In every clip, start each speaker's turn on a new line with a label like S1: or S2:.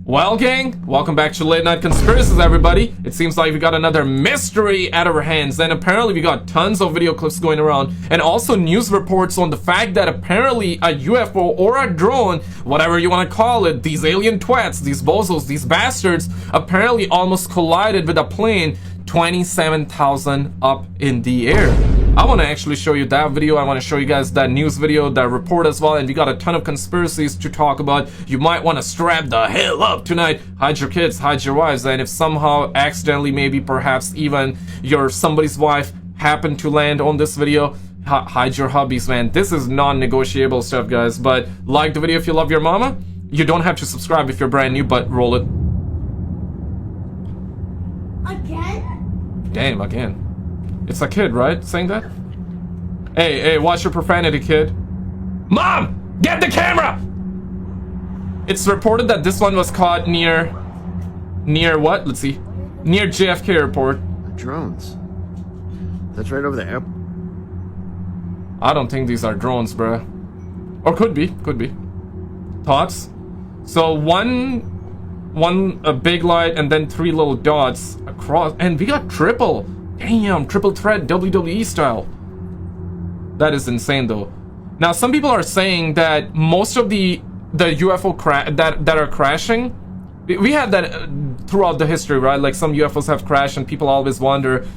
S1: Well, gang, welcome back to Late Night Conspiracies, everybody. It seems like we got another mystery at our hands, and apparently we got tons of video clips going around, and also news reports on the fact that apparently a UFO or a drone, whatever you want to call it, these alien twats, these bozos, these bastards, apparently almost collided with a plane 27,000 up in the air. I want to actually show you that video. I want to show you guys that news video, that report as well, and we got a ton of conspiracies to talk about. You might want to strap the hell up tonight. Hide your kids, hide your wives, and if somehow accidentally, maybe perhaps even somebody's wife happened to land on this video, hide your hubbies, man. This is non-negotiable stuff, guys. But like the video if you love your mama. You don't have to subscribe if you're brand new, but roll it.
S2: Again?
S1: Damn, again. It's a kid, right? Saying that? Hey, watch your profanity, kid. Mom! Get the camera! It's reported that this one was caught near what? Let's see. Near JFK Airport.
S3: Drones. That's right over there.
S1: I don't think these are drones, bruh. Or could be. Thoughts? So a big light and then 3 little dots across, and we got triple. Damn, triple threat WWE style. That is insane though. Now some people are saying that most of the UFO that are crashing, we had that throughout the history, right? Like some UFOs have crashed and people always wonder,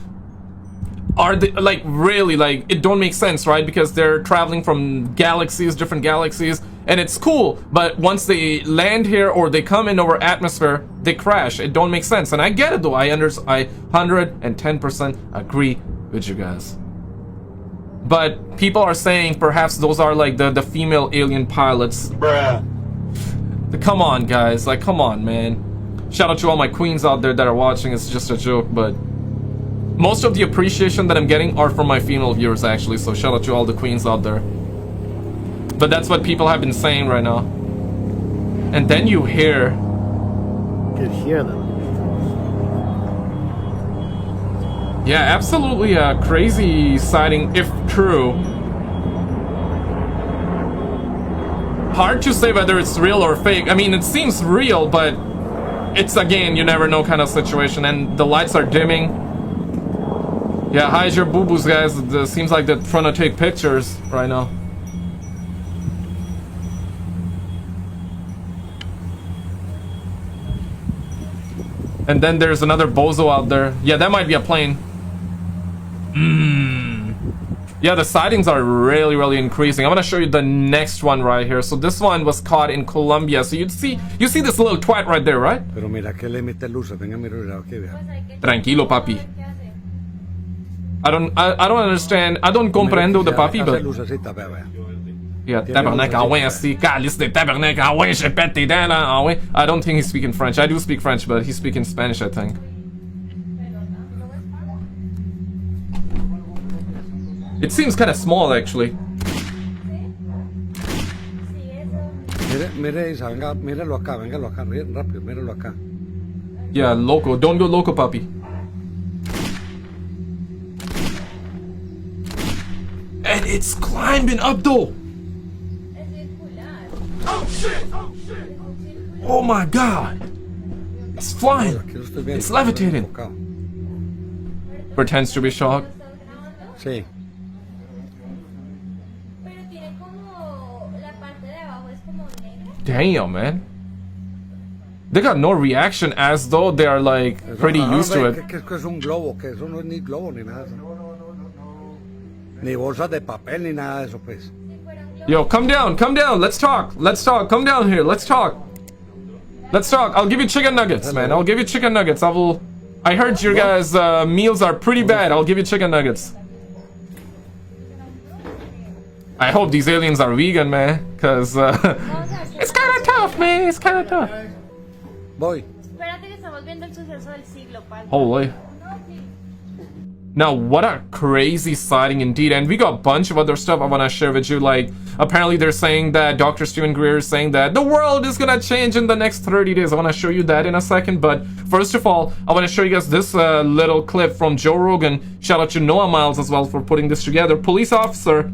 S1: are they like really, like it don't make sense, right? Because they're traveling from galaxies, different galaxies, and it's cool, but once they land here or they come in our atmosphere, they crash. It don't make sense, and I get it though. I 110% agree with you guys. But people are saying perhaps those are like the female alien pilots.
S4: Bruh.
S1: Come on, guys, like come on, man. Shout out to all my queens out there that are watching. It's just a joke, but most of the appreciation that I'm getting are from my female viewers, actually, so shout out to all the queens out there. But that's what people have been saying right now. And then you hear...
S3: You could hear them.
S1: Yeah, absolutely a crazy sighting, if true. Hard to say whether it's real or fake. I mean, it seems real, but it's, again, you never know kind of situation. And the lights are dimming. Yeah, hide your boo-boos, guys. It seems like they're trying to take pictures right now. And then there's another bozo out there. Yeah, that might be a plane. Yeah, the sightings are really increasing. I'm gonna show you the next one right here. So this one was caught in Colombia. So you see this little twat right there, right? Tranquilo, papi. I don't understand. I don't comprendo the papi, but yeah, tabarnak, ah ouais, c'est calice de tabarnak, ah ouais, je pète tes dents là, ah ouais. I don't think he's speaking French. I do speak French, but he's speaking Spanish, I think. It seems kind of small, actually. Yeah, loco. Don't go loco, papi. And it's climbing up though. Oh shit! Oh my god! It's flying. It's levitating. Pretends to be shocked.
S3: Sí.
S1: Damn, man. They got no reaction, as though they are like pretty used to it. Yo, come down, let's talk, come down here, let's talk. I'll give you chicken nuggets, man. I'll give you chicken nuggets. I heard your guys' meals are pretty bad. I'll give you chicken nuggets. I hope these aliens are vegan, man, cause it's kind of tough, man. It's kind of tough.
S3: Boy.
S1: Holy. Now, what a crazy sighting indeed, and we got a bunch of other stuff I want to share with you. Like, apparently they're saying that Dr. Stephen Greer is saying that the world is gonna change in the next 30 days. I want to show you that in a second, but first of all, I want to show you guys this little clip from Joe Rogan. Shout out to Noah Miles as well for putting this together. Police officer,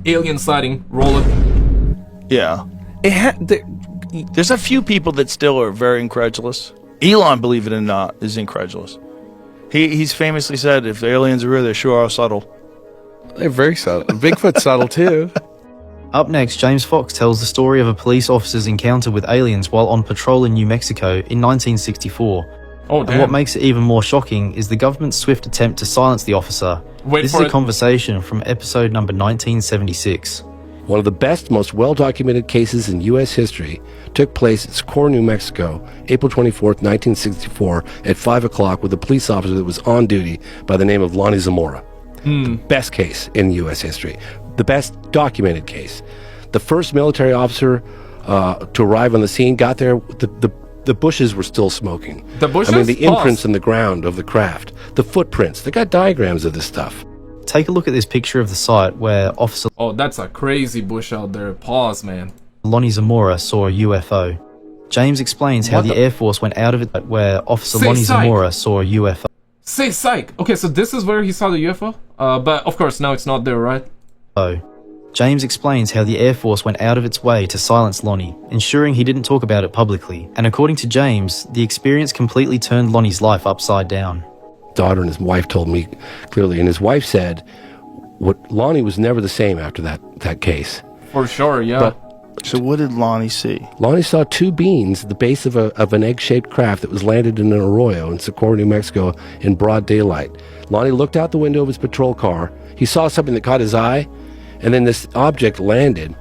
S1: alien sighting, roll it.
S5: Yeah.
S4: There's a few people that still are very incredulous. Elon, believe it or not, is incredulous. He's famously said, if the aliens are real, they sure are subtle.
S5: They're very subtle. Bigfoot's subtle too.
S6: Up next, James Fox tells the story of a police officer's encounter with aliens while on patrol in New Mexico in 1964.
S1: Oh,
S6: And
S1: damn.
S6: what makes it even more shocking is the government's swift attempt to silence the officer.
S1: Wait
S6: This
S1: for
S6: is a
S1: it.
S6: conversation from episode number 1976.
S3: One of the best, most well-documented cases in U.S. history took place at Socorro, New Mexico, April 24th, 1964, at 5 o'clock with a police officer that was on duty by the name of Lonnie Zamora. The best case in U.S. history. The best documented case. The first military officer to arrive on the scene got there, the bushes were still smoking.
S1: The bushes?
S3: I mean, the
S1: Pause.
S3: imprints in the ground of the craft. The footprints. They got diagrams of this stuff.
S6: Take a look at this picture of the site where Officer
S1: Oh, that's a crazy bush out there. Pause, man.
S6: Lonnie Zamora saw a UFO. James explains how
S1: What
S6: the
S1: the-
S6: Air Force went out of it where Officer
S1: Say
S6: Lonnie
S1: psych.
S6: Zamora saw a UFO.
S1: Say psych. Okay, so this is where he saw the UFO? But of course, now it's not there, right?
S6: James explains how the Air Force went out of its way to silence Lonnie, ensuring he didn't talk about it publicly. And according to James, the experience completely turned Lonnie's life upside down.
S3: Daughter and his wife told me clearly, and his wife said, "What Lonnie was never the same after that case."
S1: For sure, yeah.
S3: But
S4: So what did Lonnie see?
S3: Lonnie saw two beings at the base of an egg-shaped craft that was landed in an arroyo in Socorro, New Mexico, in broad daylight. Lonnie looked out the window of his patrol car. He saw something that caught his eye, and then this object landed.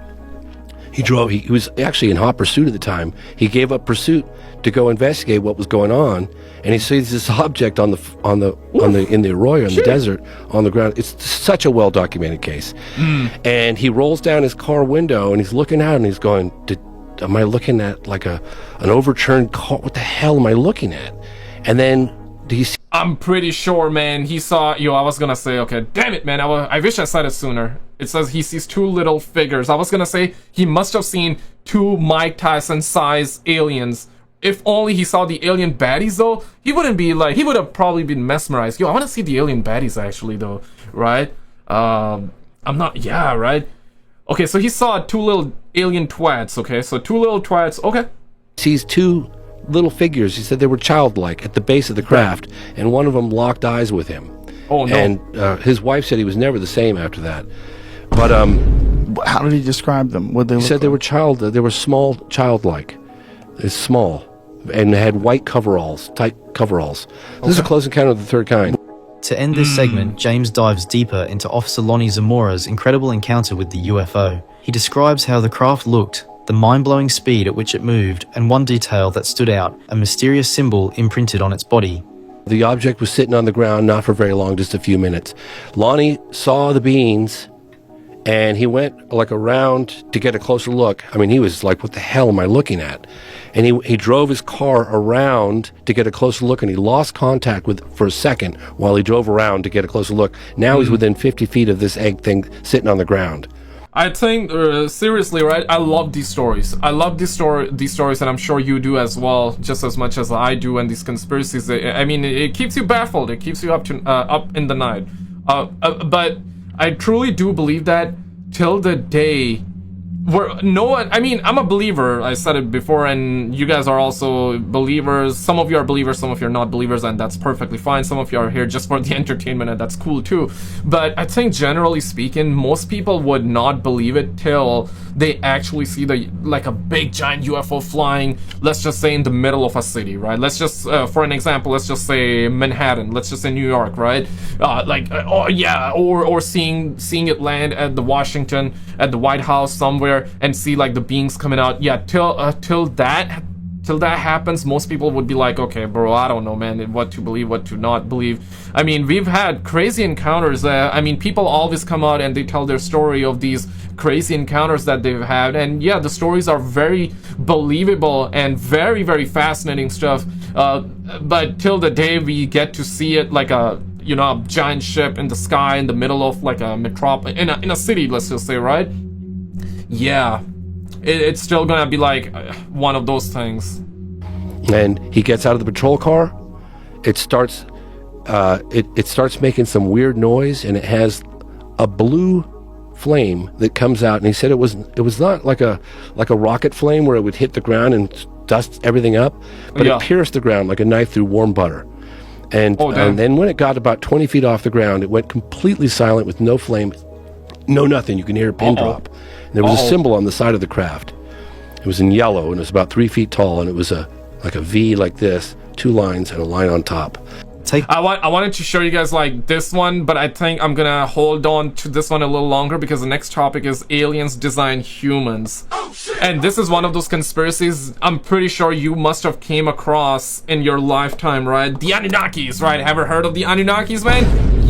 S3: He was actually in hot pursuit at the time. He gave up pursuit to go investigate what was going on, and he sees this object in the arroyo in the desert on the ground. It's such a well documented case. And he rolls down his car window and he's looking out and he's going, am I looking at like an overturned car? What the hell am I looking at? And then he see
S1: I'm pretty sure, man, he saw... I was gonna say, okay, damn it, man, I wish I said it sooner. It says he sees two little figures. I was gonna say he must have seen two Mike Tyson-sized aliens. If only he saw the alien baddies, though, he wouldn't be like... He would have probably been mesmerized. I want to see the alien baddies, actually, though, right? I'm not... Yeah, right? Okay, so he saw two little alien twats, okay? So two little twats, okay.
S3: sees two little figures. He said they were childlike at the base of the craft, and one of them locked eyes with him.
S1: Oh, no.
S3: And his wife said he was never the same after that. But
S4: How did he describe them? What they
S3: he
S4: look
S3: said they
S4: like?
S3: were they were small, childlike. It's small, and they had white coveralls, tight coveralls. This is a close encounter of the third kind.
S6: To end this segment, James dives deeper into Officer Lonnie Zamora's incredible encounter with the UFO. He describes how the craft looked, the mind-blowing speed at which it moved, and one detail that stood out, a mysterious symbol imprinted on its body.
S3: The object was sitting on the ground, not for very long, just a few minutes. Lonnie saw the beings, and he went like around to get a closer look. I mean, he was like, what the hell am I looking at? And he drove his car around to get a closer look, and he lost contact with for a second while he drove around to get a closer look. Now he's within 50 feet of this egg thing sitting on the ground.
S1: I think, seriously, right? I love these stories. I love these stories, and I'm sure you do as well, just as much as I do. And these conspiracies, I mean, it keeps you baffled. It keeps you up in the night. But I truly do believe that till the day where no one, I mean, I'm a believer. I said it before, and you guys are also believers. Some of you are believers, some of you are not believers, and that's perfectly fine. Some of you are here just for the entertainment, and that's cool too. But I think, generally speaking, most people would not believe it till they actually see like a big giant UFO flying, let's just say in the middle of a city, right? Let's just, for an example, let's just say Manhattan, let's just say New York, right? Oh yeah, or seeing it land at the Washington, at the White House somewhere, and see like the beings coming out. Yeah, till that happens, most people would be like, okay, bro, I don't know, man, what to believe, what to not believe. I mean, we've had crazy encounters. I mean, people always come out and they tell their story of these crazy encounters that they've had, and yeah, the stories are very believable and very, very fascinating stuff. But till the day we get to see it like a giant ship in the sky in the middle of like a metropolis, in a city, let's just say, right? Yeah, it's still gonna be like one of those things.
S3: And he gets out of the patrol car. It starts making some weird noise, and it has a blue flame that comes out, and he said it was not like a rocket flame where it would hit the ground and dust everything up, but
S1: Yeah.
S3: it pierced the ground like a knife through warm butter. And
S1: damn.
S3: then when it got about 20 feet off the ground, it went completely silent with no flame, no nothing. You can hear a pin drop. And there was a symbol on the side of the craft. It was in yellow, and it was about 3 feet tall, and it was like a V like this, 2 lines and a line on top.
S1: I wanted to show you guys like this one, but I think I'm gonna hold on to this one a little longer because the next topic is aliens design humans. And this is one of those conspiracies I'm pretty sure you must have came across in your lifetime, right? The Anunnakis, right? Ever heard of the Anunnakis, man?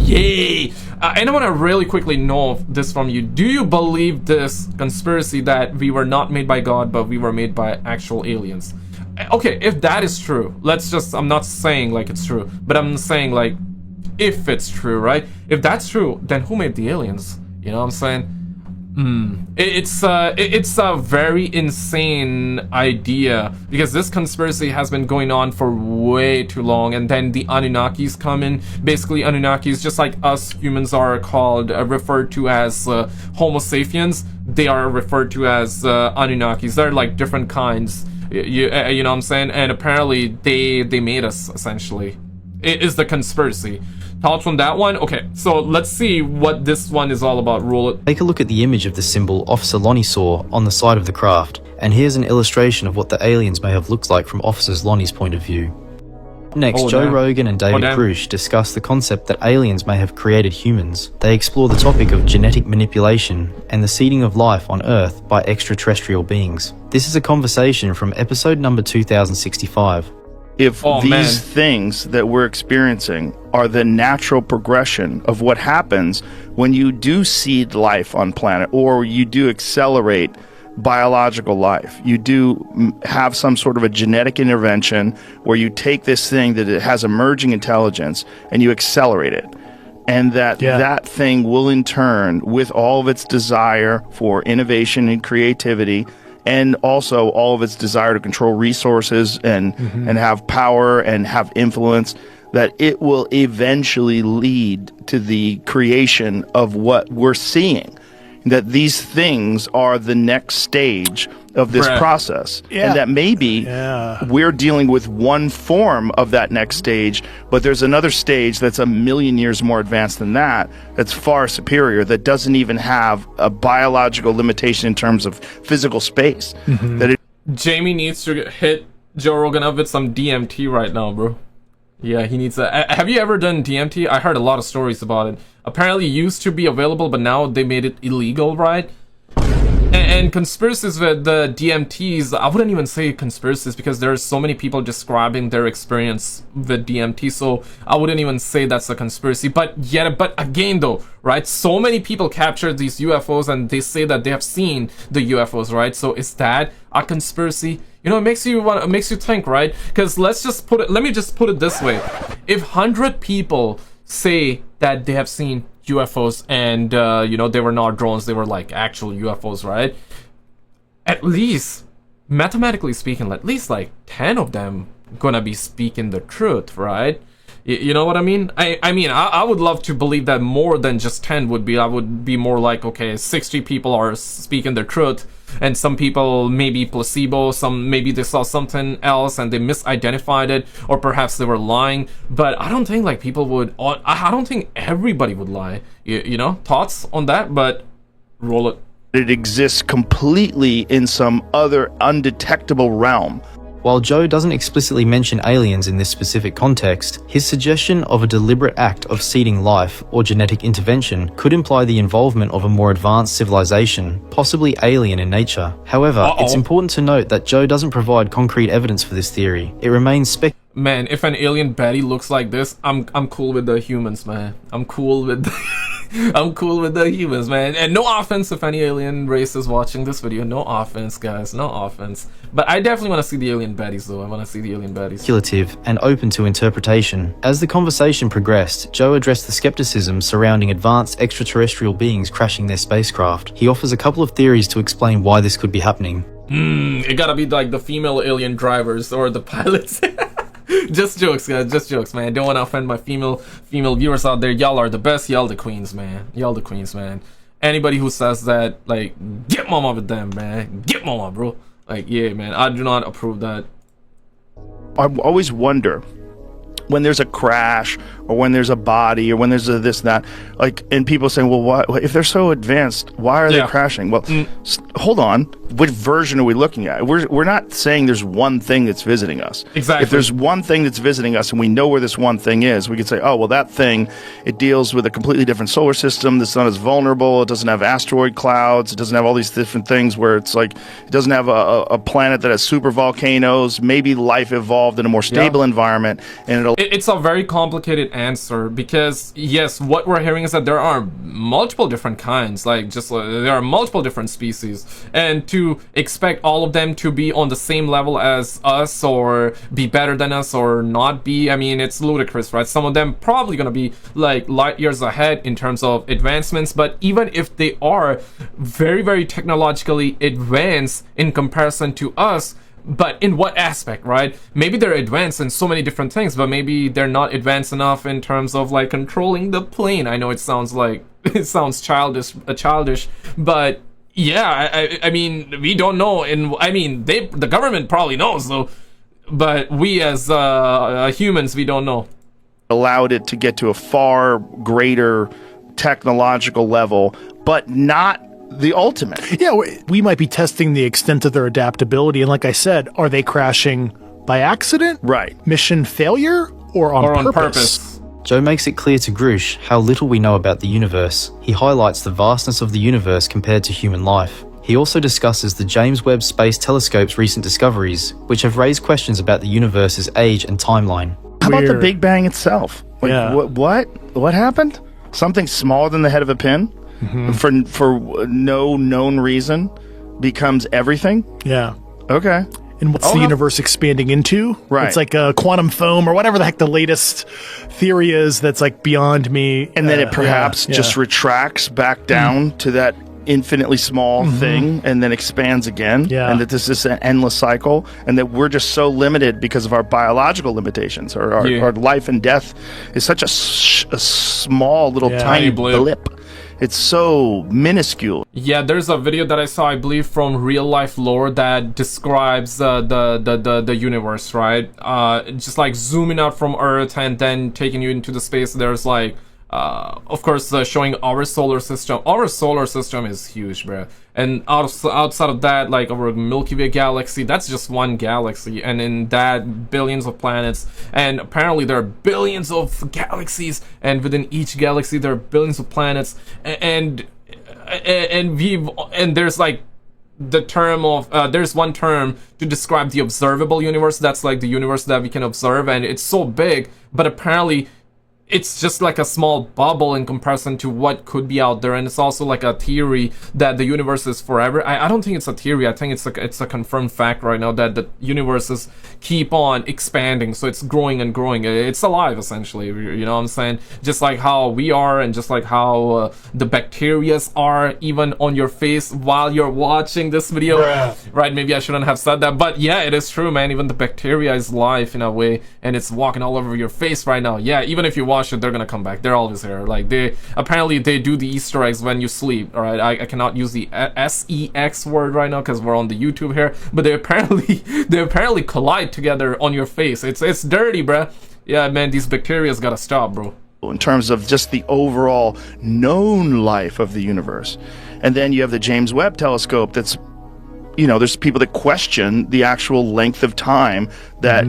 S1: Yay! And I want to really quickly know this from you. Do you believe this conspiracy that we were not made by God, but we were made by actual aliens? Okay, if that is true, I'm not saying like it's true, but I'm saying like, if it's true, right? If that's true, then who made the aliens? You know what I'm saying? It's a very insane idea, because this conspiracy has been going on for way too long, and then the Anunnakis come in. Basically, Anunnakis, just like us humans are called, referred to as Homo sapiens, they are referred to as Anunnakis. They're like different kinds. You know what I'm saying? And apparently they made us, essentially. It is the conspiracy. Thoughts on that one? Okay, so let's see what this one is all about. Roll it.
S6: Take a look at the image of the symbol Officer Lonnie saw on the side of the craft, and here's an illustration of what the aliens may have looked like from Officer Lonnie's point of view. Next, Joe
S1: damn.
S6: Rogan and David Grusch discuss the concept that aliens may have created humans. They explore the topic of genetic manipulation and the seeding of life on Earth by extraterrestrial beings. This is a conversation from episode number 2065.
S4: If these things that we're experiencing are the natural progression of what happens when you do seed life on planet, or you do accelerate biological life, you do have some sort of a genetic intervention where you take this thing that it has emerging intelligence and you accelerate it, and that thing will in turn, with all of its desire for innovation and creativity, and also all of its desire to control resources and have power and have influence, that it will eventually lead to the creation of what we're seeing. That these things are the next stage of this process. And that maybe we're dealing with one form of that next stage, but there's another stage that's 1,000,000 years more advanced than that, that's far superior, that doesn't even have a biological limitation in terms of physical space.
S1: Jamie needs to hit Joe Rogan up with some DMT right now, bro. Yeah, he needs a... Have you ever done DMT? I heard a lot of stories about it. Apparently it used to be available, but now they made it illegal, right? And conspiracies with the DMTs, I wouldn't even say conspiracies, because there are so many people describing their experience with DMT, so I wouldn't even say that's a conspiracy. But again though, right, so many people capture these UFOs and they say that they have seen the UFOs, right? So is that a conspiracy? You know, it makes you think, right? Because let me just put it this way. If 100 people say that they have seen UFOs and you know, they were not drones, they were like actual UFOs, right? At least, mathematically speaking, at least like 10 of them gonna be speaking the truth, right? You know what I mean? I would love to believe that more than just 10 would be. I would be more like, okay, 60 people are speaking the truth, and some people maybe placebo, some maybe they saw something else and they misidentified it, or perhaps they were lying. But I don't think like people would, I don't think everybody would lie. You know, thoughts on that? But roll it.
S4: It exists completely in some other undetectable realm.
S6: While Joe doesn't explicitly mention aliens in this specific context, his suggestion of a deliberate act of seeding life or genetic intervention could imply the involvement of a more advanced civilization, possibly alien in nature. However, it's important to note that Joe doesn't provide concrete evidence for this theory. It remains speculative.
S1: Man, if an alien baddie looks like this, I'm cool with the humans, man. I'm cool with the humans, man. And no offense if any alien race is watching this video. No offense, guys. No offense. But I definitely want to see the alien baddies, though. I want to see the alien baddies.
S6: Speculative and open to interpretation. As the conversation progressed, Joe addressed the skepticism surrounding advanced extraterrestrial beings crashing their spacecraft. He offers a couple of theories to explain why this could be happening.
S1: It gotta be like the female alien drivers or the pilots. Just jokes, guys. Just jokes, man. Don't want to offend my female viewers out there. Y'all are the best. Y'all the queens, man. Y'all the queens, man. anybody who says that, like, get mama with them, man. Get mama, bro. Like, yeah, man, I do not approve that.
S4: I always wonder when there's a crash or when there's a body or when there's a this and that, like, and people saying, well, what if they're so advanced, why are they crashing? Well, hold on, what version are we looking at? We're not saying there's one thing that's visiting us.
S1: Exactly.
S4: If there's one thing that's visiting us and we know where this one thing is, we could say, oh, well, that thing, it deals with a completely different solar system that's not as vulnerable, it doesn't have asteroid clouds, it doesn't have all these different things where it's like, it doesn't have a planet that has super volcanoes, maybe life evolved in a more stable environment, and it'll...
S1: It's a very complicated answer because, yes, what we're hearing is that there are multiple different kinds, like, just there are multiple different species, and to expect all of them to be on the same level as us or be better than us or not be, I mean, it's ludicrous, right? Some of them probably gonna be like light years ahead in terms of advancements, but even if they are very, very technologically advanced in comparison to us, but in what aspect, right? Maybe they're advanced in so many different things, but maybe they're not advanced enough in terms of like controlling the plane. I know it sounds like it sounds childish, but yeah, I mean, we don't know. And I mean, the government probably knows though, but we as humans, we don't know.
S4: Allowed it to get to a far greater technological level, but not the ultimate.
S7: Yeah, we might be testing the extent of their adaptability. And like I said, are they crashing by accident?
S4: Right.
S7: Mission failure? Or on purpose?
S6: Joe makes it clear to Grusch how little we know about the universe. He highlights the vastness of the universe compared to human life. He also discusses the James Webb Space Telescope's recent discoveries, which have raised questions about the universe's age and timeline.
S4: How about the Big Bang itself? Like,
S7: Yeah.
S4: What happened? Something smaller than the head of a pin? For no known reason becomes everything?
S7: Yeah.
S4: Okay.
S7: And what's the universe expanding into?
S4: Right.
S7: It's like a quantum foam or whatever the heck the latest theory is that's like beyond me.
S4: And then it perhaps just retracts back down to that infinitely small thing and then expands again.
S7: Yeah.
S4: And that this is an endless cycle and that we're just so limited because of our biological limitations or our life and death is such a small little tiny blip. It's so minuscule.
S1: Yeah, there's a video that I saw, I believe, from Real Life Lore that describes the universe, right? Just like zooming out from Earth and then taking you into the space. There's like, of course, showing our solar system. Our solar system is huge, bro. And outside of that, like our Milky Way galaxy, that's just one galaxy. And in that, billions of planets. And apparently there are billions of galaxies. And within each galaxy, there are billions of planets. And there's like the term of, there's one term to describe the observable universe. That's like the universe that we can observe. And it's so big, but apparently it's just like a small bubble in comparison to what could be out there. And it's also like a theory that the universe is forever. I don't think it's a theory. I think it's a confirmed fact right now that the universes keep on expanding. So it's growing and growing. It's alive, essentially. You know what I'm saying? Just like how we are and just like how the bacterias are even on your face while you're watching this video. Right? Maybe I shouldn't have said that. But yeah, it is true, man. Even the bacteria is live in a way. And it's walking all over your face right now. Yeah, even if you watch it, they're gonna come back. They're always here. Like they do the Easter eggs when you sleep. All right, I cannot use the SEX word right now because we're on the YouTube here, but they apparently collide together on your face. It's dirty, bruh. Yeah, man, these bacteria's gotta stop, bro.
S4: In terms of just the overall known life of the universe, and then you have the James Webb Telescope. That's, you know, there's people that question the actual length of time that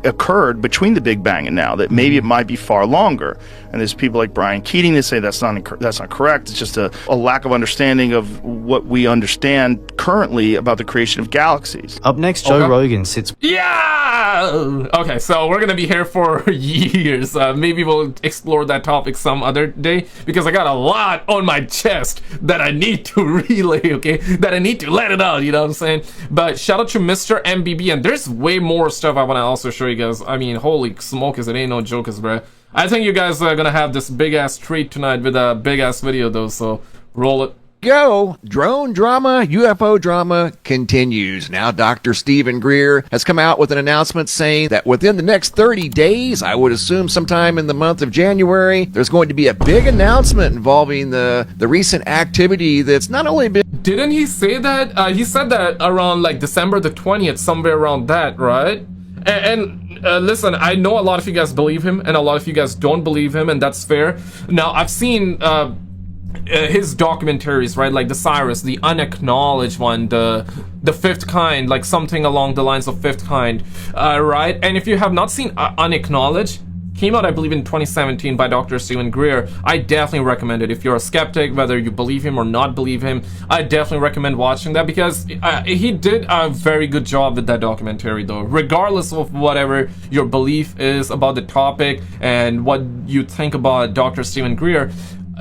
S4: occurred between the Big Bang and now, that maybe it might be far longer. And there's people like Brian Keating that say that's not correct. It's just a lack of understanding of what we understand currently about the creation of galaxies.
S6: Up next, Joe Rogan sits...
S1: Yeah! Okay, so we're gonna be here for years. Maybe we'll explore that topic some other day, because I got a lot on my chest that I need to relay, okay? That I need to let it out, you know what I'm saying? But shout out to Mr. MBB, and there's way more stuff I want to also show you guys. I mean, holy smokers, it ain't no jokers, bro. I think you guys are gonna have this big-ass treat tonight with a big-ass video, though, so roll it.
S8: go. Drone drama, UFO drama continues. Now, Dr. Stephen Greer has come out with an announcement saying that within the next 30 days, I would assume sometime in the month of January, there's going to be a big announcement involving the recent activity that's not only been...
S1: Didn't he say that? He said that around like December the 20th, somewhere around that, right? And listen, I know a lot of you guys believe him, and a lot of you guys don't believe him, and that's fair. Now, I've seen his documentaries, right? Like the Cyrus, the unacknowledged one, the fifth kind, like something along the lines of fifth kind, right? And if you have not seen unacknowledged, came out I believe in 2017 by Dr. Stephen Greer. I definitely recommend it. If you're a skeptic, whether you believe him or not believe him, I definitely recommend watching that, because he did a very good job with that documentary though, regardless of whatever your belief is about the topic and what you think about Dr. Stephen Greer.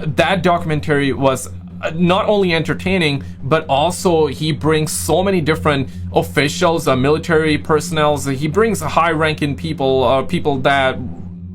S1: That documentary was not only entertaining, but also he brings so many different officials, military personnel. He brings high-ranking people, people that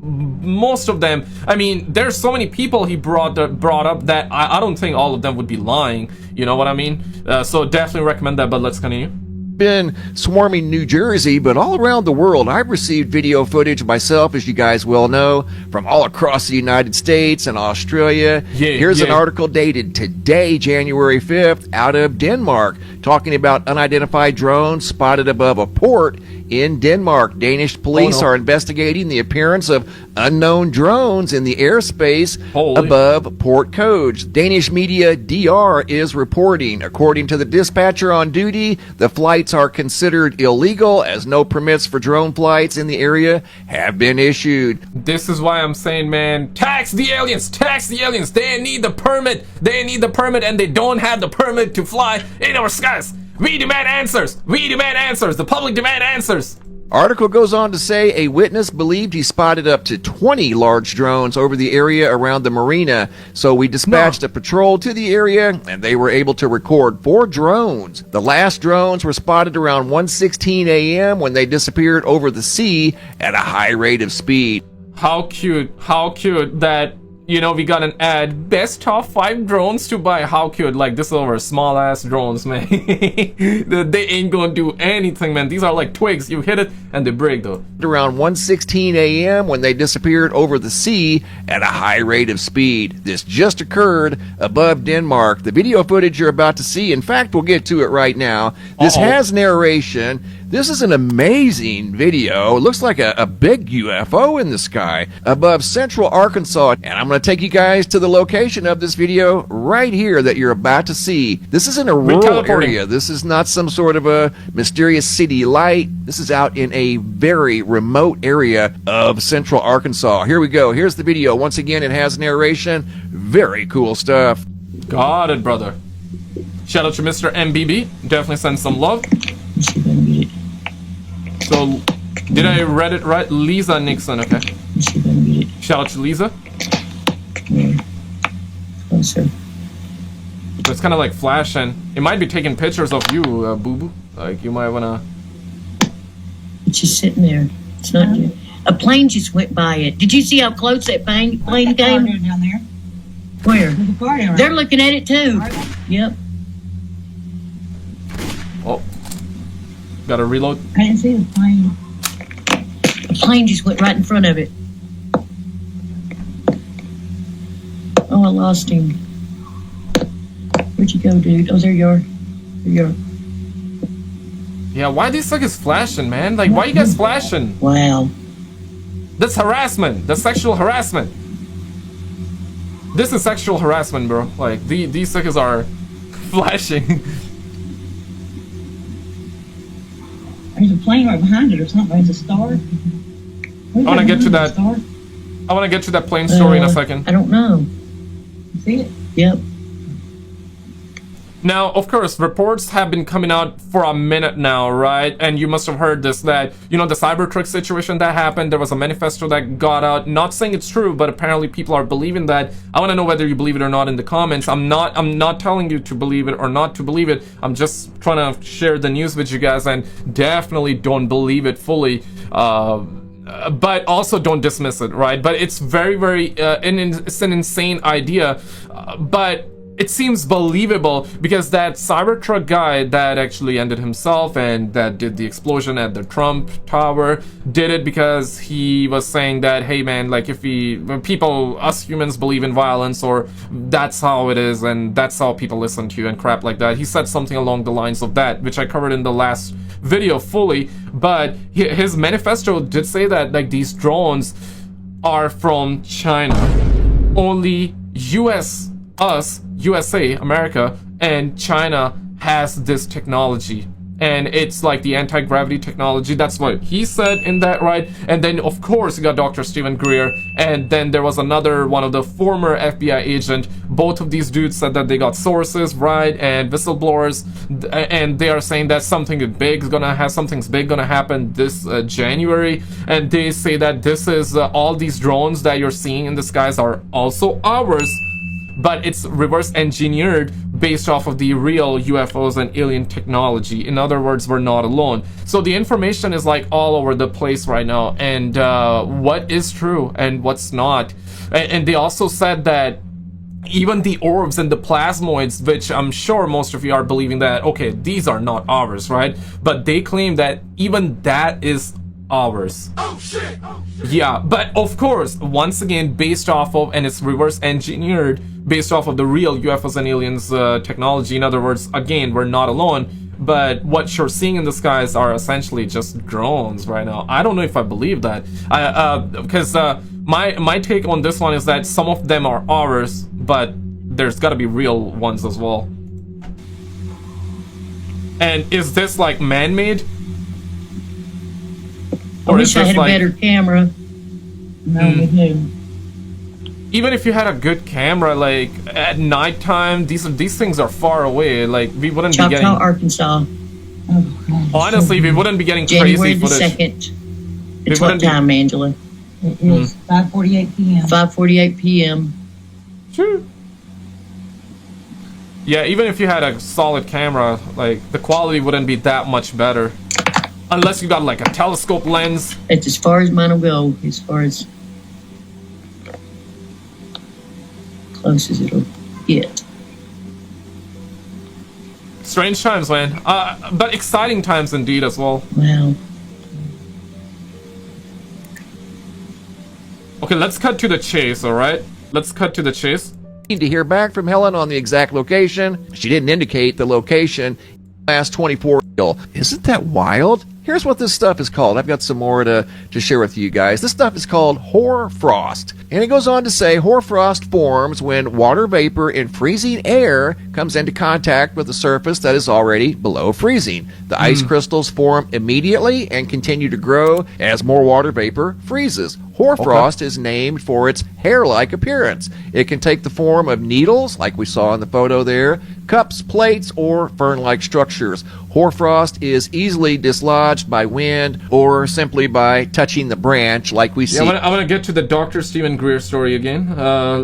S1: most of them, I mean, there's so many people he brought up that I don't think all of them would be lying. You know what I mean? So definitely recommend that, but let's continue.
S8: Been swarming New Jersey, but all around the world. I've received video footage myself, as you guys well know, from all across the United States and Australia. Here's an article dated today, January 5th, out of Denmark, talking about unidentified drones spotted above a port in Denmark. Danish police are investigating the appearance of unknown drones in the airspace above port codes. Danish media DR is reporting. According to the dispatcher on duty, the flights are considered illegal as no permits for drone flights in the area have been issued.
S1: This is why I'm saying, man, tax the aliens, tax the aliens. They need the permit. They need the permit, and they don't have the permit to fly in our skies. We demand answers. We demand answers. The public demand answers.
S8: Article goes on to say a witness believed he spotted up to 20 large drones over the area around the marina. So we dispatched a patrol to the area, and they were able to record 4 drones. The last drones were spotted around 1:16 a.m. when they disappeared over the sea at a high rate of speed.
S1: How cute that, you know, we got an ad, best top 5 drones to buy. How cute. Like, this is over small ass drones, man. They ain't gonna do anything, man. These are like twigs. You hit it and they break though.
S8: Around 1:16 a.m. when they disappeared over the sea at a high rate of speed. This just occurred above Denmark. The video footage you're about to see, in fact, we'll get to it right now. This has narration. This is an amazing video. It looks like a big UFO in the sky above central Arkansas. And I'm going to take you guys to the location of this video right here that you're about to see. This is in a rural area. This is not some sort of a mysterious city light. This is out in a very remote area of central Arkansas. Here we go. Here's the video. Once again, it has narration. Very cool stuff.
S1: Got it, brother. Shout out to Mr. MBB. Definitely send some love. So, did I read it right? Lisa Nixon, okay. Shout out to Lisa. So it's kind of like flashing. It might be taking pictures of you, boo-boo. Like, you might want to...
S9: It's just sitting there. It's not you. A plane just went by it. Did you see how close that plane came?
S2: Down there.
S9: Where?
S2: There's a party around.
S9: They're looking at it too. Yep.
S1: Oh. Gotta reload.
S2: I didn't see the plane.
S9: A plane just went right in front of it. Oh, I lost him. Where'd you go, dude? Oh, there you are. There you are.
S1: Yeah, why these suckers flashing, man? Like, why you guys flashing?
S9: Wow.
S1: That's harassment. That's sexual harassment. This is sexual harassment, bro. Like, these suckers are flashing.
S2: There's a plane right behind it or something. It's a star.
S1: I want to get to that. I want to get to that plane story in a second.
S9: I don't know.
S2: You see it?
S9: Yep.
S1: Now, of course, reports have been coming out for a minute now, right? And you must have heard this, that, you know, the Cybertruck situation that happened, there was a manifesto that got out, not saying it's true, but apparently people are believing that. I want to know whether you believe it or not in the comments. I'm not telling you to believe it or not to believe it. I'm just trying to share the news with you guys, and definitely don't believe it fully. But also don't dismiss it, right? But it's very, very, it's an insane idea. But it seems believable because that Cybertruck guy that actually ended himself and that did the explosion at the Trump Tower did it because he was saying that, hey man, like if us humans believe in violence, or that's how it is and that's how people listen to you and crap like that. He said something along the lines of that, which I covered in the last video fully, but his manifesto did say that like these drones are from China. Only USA, America, and China has this technology. And it's like the anti-gravity technology. That's what he said in that, right? And then, of course, you got Dr. Stephen Greer. And then there was another one of the former FBI agent. Both of these dudes said that they got sources, right? And whistleblowers. And they are saying that something's big gonna happen this January. And they say that this is all these drones that you're seeing in the skies are also ours. But it's reverse engineered based off of the real UFOs and alien technology. In other words, we're not alone. So the information is like all over the place right now, and what is true and what's not. And they also said that even the orbs and the plasmoids, which I'm sure most of you are believing that, okay, these are not ours, right? But they claim that even that is ours. Oh shit! Yeah, but of course, once again, based off of, and it's reverse engineered based off of the real UFOs and aliens technology. In other words, again, we're not alone, but what you're seeing in the skies are essentially just drones right now. I don't know if I believe that, because my take on this one is that some of them are ours, but there's got to be real ones as well. And is this like man-made?
S9: I wish I had a better camera. No, with who?
S1: Even if you had a good camera, like at nighttime, these things are far away. Like we wouldn't be getting.
S9: Choctaw, Arkansas. Oh,
S1: honestly, we wouldn't be getting
S9: January
S1: crazy footage.
S9: January the 2nd. It's what time, Angela?
S2: It is 5:48 p.m.
S9: 5:48 p.m.
S1: Sure. Yeah, even if you had a solid camera, like the quality wouldn't be that much better. Unless you got like a telescope lens.
S9: It's as far as mine will go, as far as close as it'll get.
S1: Strange times, man. But exciting times indeed as well.
S9: Wow.
S8: Okay,
S1: let's cut to the chase, alright? Let's cut to the chase.
S8: Need to hear back from Helen on the exact location. She didn't indicate the location. Last 24. Isn't that wild? Here's what this stuff is called. I've got some more to share with you guys. This stuff is called hoarfrost. And it goes on to say hoarfrost forms when water vapor in freezing air comes into contact with a surface that is already below freezing. The ice crystals form immediately and continue to grow as more water vapor freezes. Hoarfrost is named for its hair-like appearance. It can take the form of needles, like we saw in the photo there, cups, plates, or fern-like structures. Hoarfrost is easily dislodged by wind or simply by touching the branch, like we see.
S1: I'm gonna get to the Dr. Stephen Greer story again,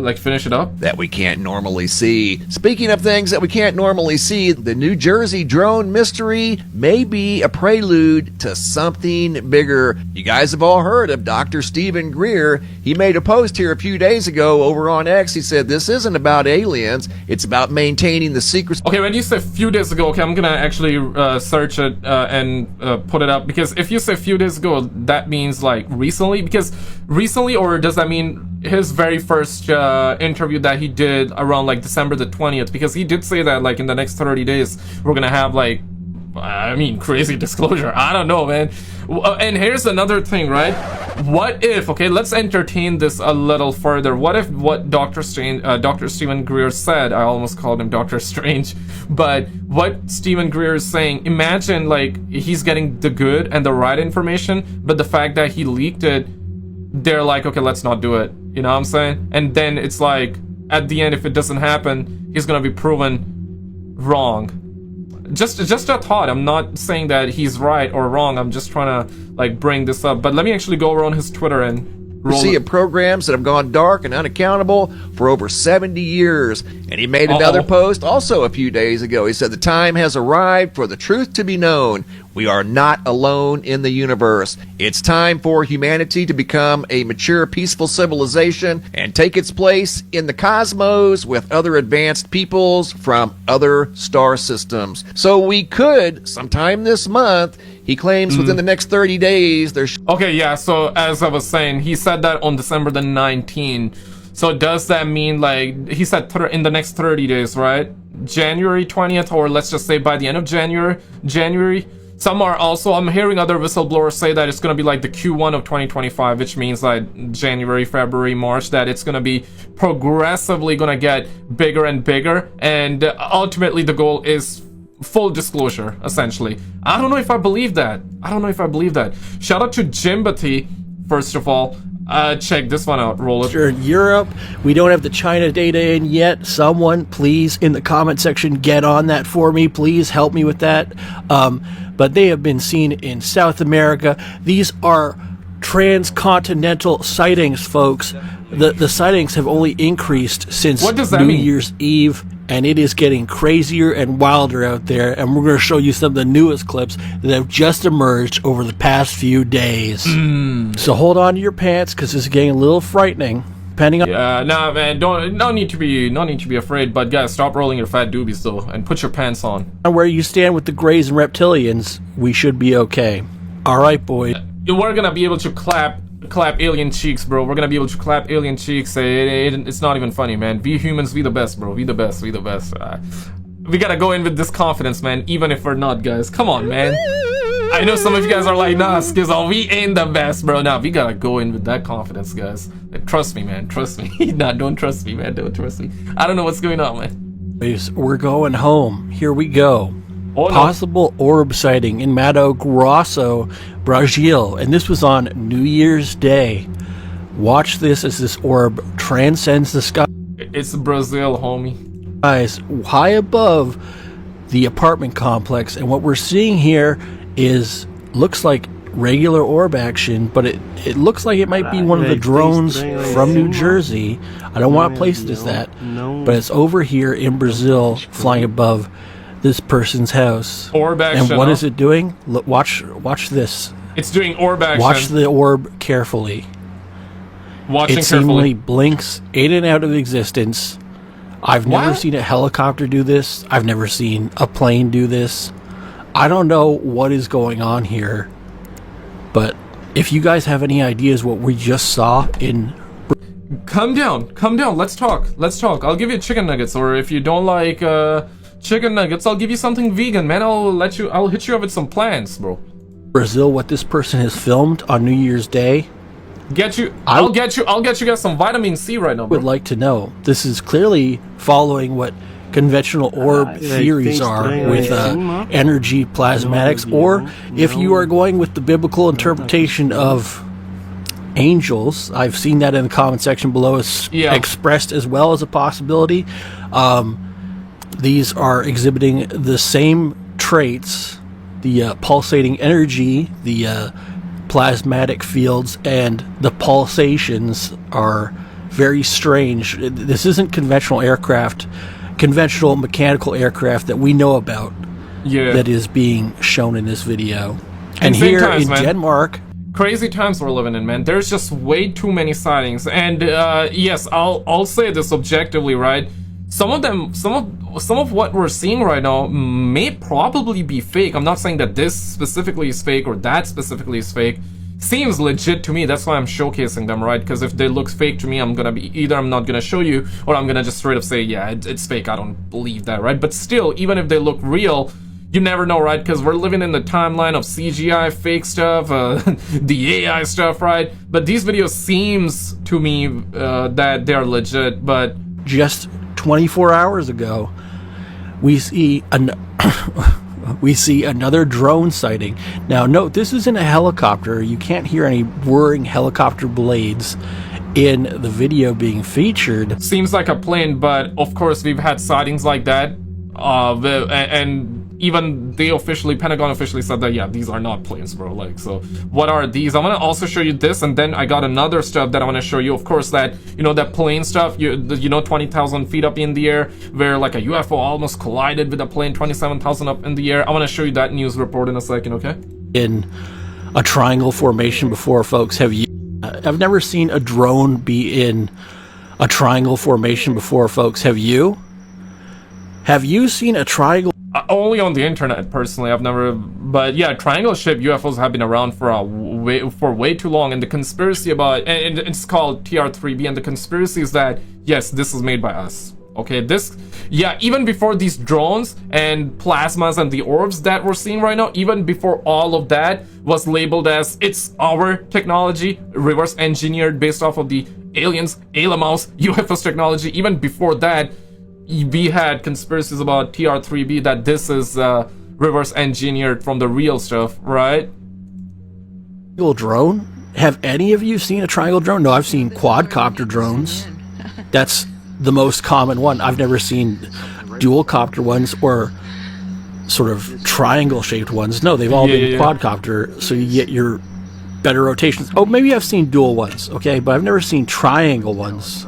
S1: like finish it up.
S8: That we can't normally see. Speaking of things that we can't normally see, the New Jersey drone mystery may be a prelude to something bigger. You guys have all heard of Dr. Stephen Greer. He made a post here a few days ago over on X. He said, this isn't about aliens, it's about maintaining the secrets.
S1: Okay, when you say a few days ago, okay, I'm gonna actually search it and put it up, because if you say a few days ago, that means like recently, because recently, or does that mean his very first interview that he did around like December the 20th? Because he did say that like in the next 30 days we're gonna have like, I mean, crazy disclosure. I don't know, man. And here's another thing, right? What if, okay, let's entertain this a little further. What if what Dr. Stephen Greer said, I almost called him Dr. Strange, but what Stephen Greer is saying, imagine like he's getting the good and the right information, but the fact that he leaked it, they're like, okay, let's not do it. You know what I'm saying? And then it's like, at the end, if it doesn't happen, he's gonna be proven wrong. Just a thought. I'm not saying that he's right or wrong. I'm just trying to like bring this up. But let me actually go over on his Twitter and
S8: See programs that have gone dark and unaccountable for over 70 years. And he made another post also a few days ago. He said, the time has arrived for the truth to be known. We are not alone in the universe. It's time for humanity to become a mature, peaceful civilization and take its place in the cosmos with other advanced peoples from other star systems. So we could, sometime this month, he claims within the next 30 days, there's...
S1: Okay, yeah, so as I was saying, he said that on December the 19th. So does that mean, like, he said in the next 30 days, right? January 20th, or let's just say by the end of January. Some are also, I'm hearing other whistleblowers say that it's going to be like the Q1 of 2025, which means like January, February, March, that it's going to be progressively going to get bigger and bigger. And ultimately the goal is full disclosure, essentially. I don't know if I believe that. Shout out to Jimbati, first of all. Check this one out, roll it.
S10: In Europe, we don't have the China data in yet. Someone, please, in the comment section, get on that for me. Please help me with that. But they have been seen in South America. These are transcontinental sightings, folks. The sightings have only increased since New Year's Eve, and it is getting crazier and wilder out there. And we're going to show you some of the newest clips that have just emerged over the past few days. So hold on to your pants, because this is getting a little frightening. Depending on
S1: nah, man, no need to be afraid. But guys, stop rolling your fat doobies though, and put your pants on.
S10: Where you stand with the Greys and reptilians, we should be okay. All right, boys.
S1: We're gonna be able to clap alien cheeks, bro. We're gonna be able to clap alien cheeks. It's not even funny, man. We humans, we the best, bro. We the best. We gotta go in with this confidence, man, even if we're not, guys. Come on, man. I know some of you guys are like, nah, Skizzle, we ain't the best, bro. Nah, we gotta go in with that confidence, guys. Trust me, man. Trust me. Nah, don't trust me, man. Don't trust me. I don't know what's going on, man.
S10: We're going home. Here we go.
S1: Oh, no.
S10: Possible orb sighting in Mato Grosso, Brazil. And this was on New Year's Day. Watch this as this orb transcends the sky.
S1: It's Brazil, homie.
S10: Guys, high above the apartment complex. And what we're seeing here looks like regular orb action, but it looks like it might be one of the drones from New Jersey. I don't want to place it as that, but it's over here in Brazil, flying above this person's house.
S1: Orb action.
S10: And what is it doing? Look, watch this.
S1: It's doing orb action.
S10: Watch the orb carefully.
S1: Watching
S10: it seemingly blinks in and out of existence. I've never seen a helicopter do this. I've never seen a plane do this. I don't know what is going on here, but if you guys have any ideas what we just saw in...
S1: Come down, let's talk. I'll give you chicken nuggets, or if you don't like chicken nuggets, I'll give you something vegan, man. I'll hit you up with some plants, bro.
S10: Brazil, what this person has filmed on New Year's Day.
S1: I'll get you guys some vitamin C right now, bro.
S10: Would like to know. This is clearly following what conventional orb theories are with energy plasmatics, or if you are going with the biblical interpretation of angels. I've seen that in the comment section below, expressed as well as a possibility. These are exhibiting the same traits, the pulsating energy, the plasmatic fields, and the pulsations are very strange. This isn't conventional mechanical aircraft that we know about that is being shown in this video. And here in Denmark,
S1: crazy times we're living in, man. There's just way too many sightings, and yes, I'll say this objectively, right? Some of what we're seeing right now may probably be fake. I'm not saying that this specifically is fake or that specifically is fake. Seems legit to me. That's why I'm showcasing them, right? Because if they look fake to me, I'm not gonna show you, or I'm gonna just straight up say, yeah, it's fake. I don't believe that, right? But still, even if they look real, you never know, right? Because we're living in the timeline of CGI, fake stuff, the AI stuff, right? But these videos seems to me that they're legit. But
S10: just 24 hours ago, we see another drone sighting. Now, note, this isn't a helicopter. You can't hear any whirring helicopter blades in the video being featured.
S1: Seems like a plane, but of course we've had sightings like that, and even Pentagon officially said that, yeah, these are not planes, bro. Like, so what are these? I want to also show you this, and then I got another stuff that I want to show you. Of course, that, you know, that plane stuff, you know, 20,000 feet up in the air, where like a UFO almost collided with a plane 27,000 up in the air. I want to show you that news report in a second, okay?
S10: In a triangle formation before, folks. Have you? I've never seen a drone be in a triangle formation before, folks. Have you? Have you seen a triangle?
S1: Only on the internet, personally. I've never, but yeah, triangle-shaped UFOs have been around for way too long. And the conspiracy about, and it's called TR3B, and the conspiracy is that, yes, this is made by us. Okay, this, yeah, even before these drones and plasmas and the orbs that we're seeing right now, even before all of that was labeled as it's our technology, reverse engineered based off of the aliens, Alamos, UFOs technology, even before that, we had conspiracies about TR3B that this is reverse engineered from the real stuff, right?
S10: Triangle drone? Have any of you seen a triangle drone? No, I've seen quadcopter drones. That's the most common one. I've never seen dual copter ones or sort of triangle shaped ones. No, they've all been quadcopter, so you get your better rotations. Oh, maybe I've seen dual ones, okay, but I've never seen triangle ones.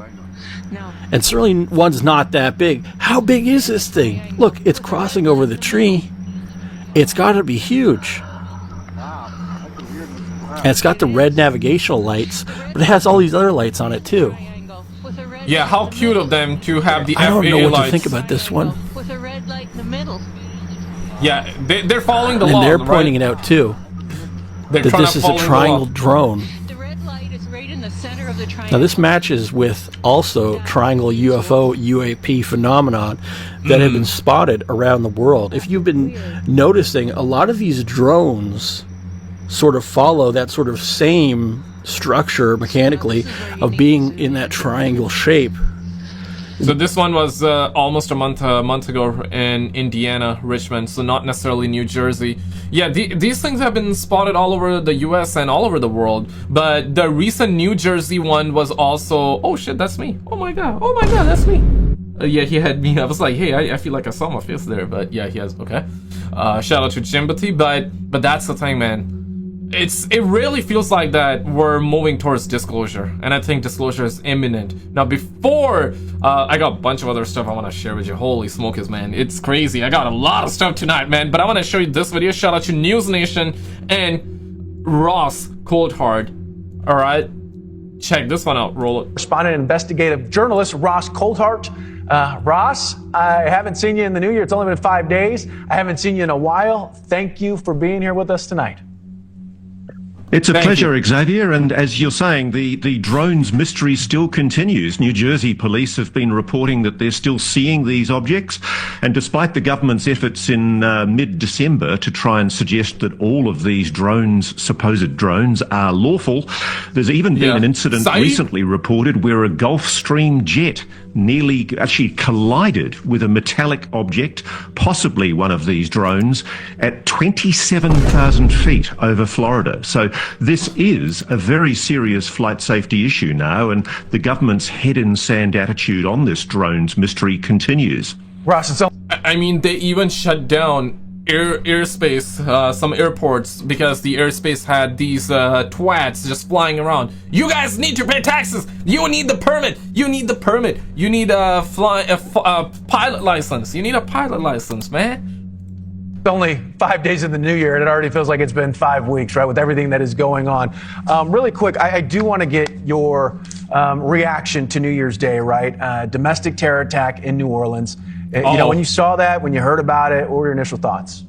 S10: And certainly one's not that big. How big is this thing? Look, it's crossing over the tree. It's got to be huge. And it's got the red navigational lights, but it has all these other lights on it too.
S1: Yeah, how cute of them to have the FAA lights.
S10: I don't know what to think about this one.
S11: With a red light in the middle.
S1: Yeah, they're following the law,
S10: and they're pointing it out too.
S1: That
S10: this is a triangle drone.
S11: The red light is right in the center of the triangle.
S10: Now this matches with also triangle UFO UAP phenomenon that have been spotted around the world. If you've been noticing, a lot of these drones sort of follow that sort of same structure mechanically of being in that triangle shape.
S1: So this one was almost a month ago in Indiana, Richmond, so not necessarily New Jersey. Yeah, these things have been spotted all over the US and all over the world, but the recent New Jersey one was also, oh shit, that's me. Oh my god, that's me. Yeah, he had me. I was like, hey, I feel like I saw my face there, but yeah, he has, okay. Shout out to Jimbati, but that's the thing, man. It really feels like that we're moving towards disclosure, and I think disclosure is imminent. Now, before I got a bunch of other stuff I want to share with you. Holy smokers, man, it's crazy. I got a lot of stuff tonight, man, but I want to show you this video. Shout out to News Nation and Ross Coulthard. All right, check this one out. Roll it.
S12: Respondent investigative journalist Ross Coulthard. Ross, I haven't seen you in the new year. It's only been 5 days. I haven't seen you in a while. Thank you for being here with us tonight.
S13: It's a pleasure, Xavier, and as you're saying, the drones mystery still continues. New Jersey police have been reporting that they're still seeing these objects, and despite the government's efforts in mid-December to try and suggest that all of these drones, supposed drones, are lawful, there's even been an incident recently reported where a Gulfstream jet nearly actually collided with a metallic object, possibly one of these drones, at 27,000 feet over Florida. So this is a very serious flight safety issue now, and the government's head in sand attitude on this drones mystery continues.
S12: Ross,
S1: I mean, they even shut down airspace, some airports, because the airspace had these twats just flying around. You guys need to pay taxes. You need the permit. You need the permit. You need a pilot license. You need a pilot license, man.
S12: It's only 5 days in the new year, and it already feels like it's been 5 weeks, right, with everything that is going on. Really quick, I do want to get your reaction to New Year's Day, right? Domestic terror attack in New Orleans. You know, when you saw that, when you heard about it, what were your initial thoughts?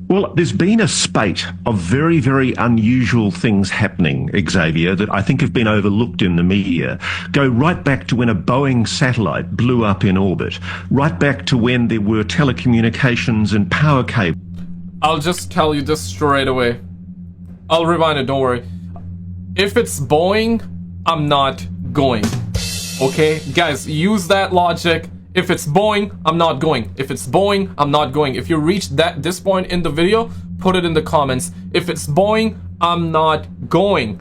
S13: Well, there's been a spate of very, very unusual things happening, Xavier, that I think have been overlooked in the media. Go right back to when a Boeing satellite blew up in orbit, right back to when there were telecommunications and power cables.
S1: I'll just tell you this straight away. I'll rewind it, don't worry. If it's Boeing, I'm not going. Okay? Guys, use that logic. If it's Boeing, I'm not going. If it's Boeing, I'm not going. If you reach this point in the video, put it in the comments. If it's Boeing, I'm not going.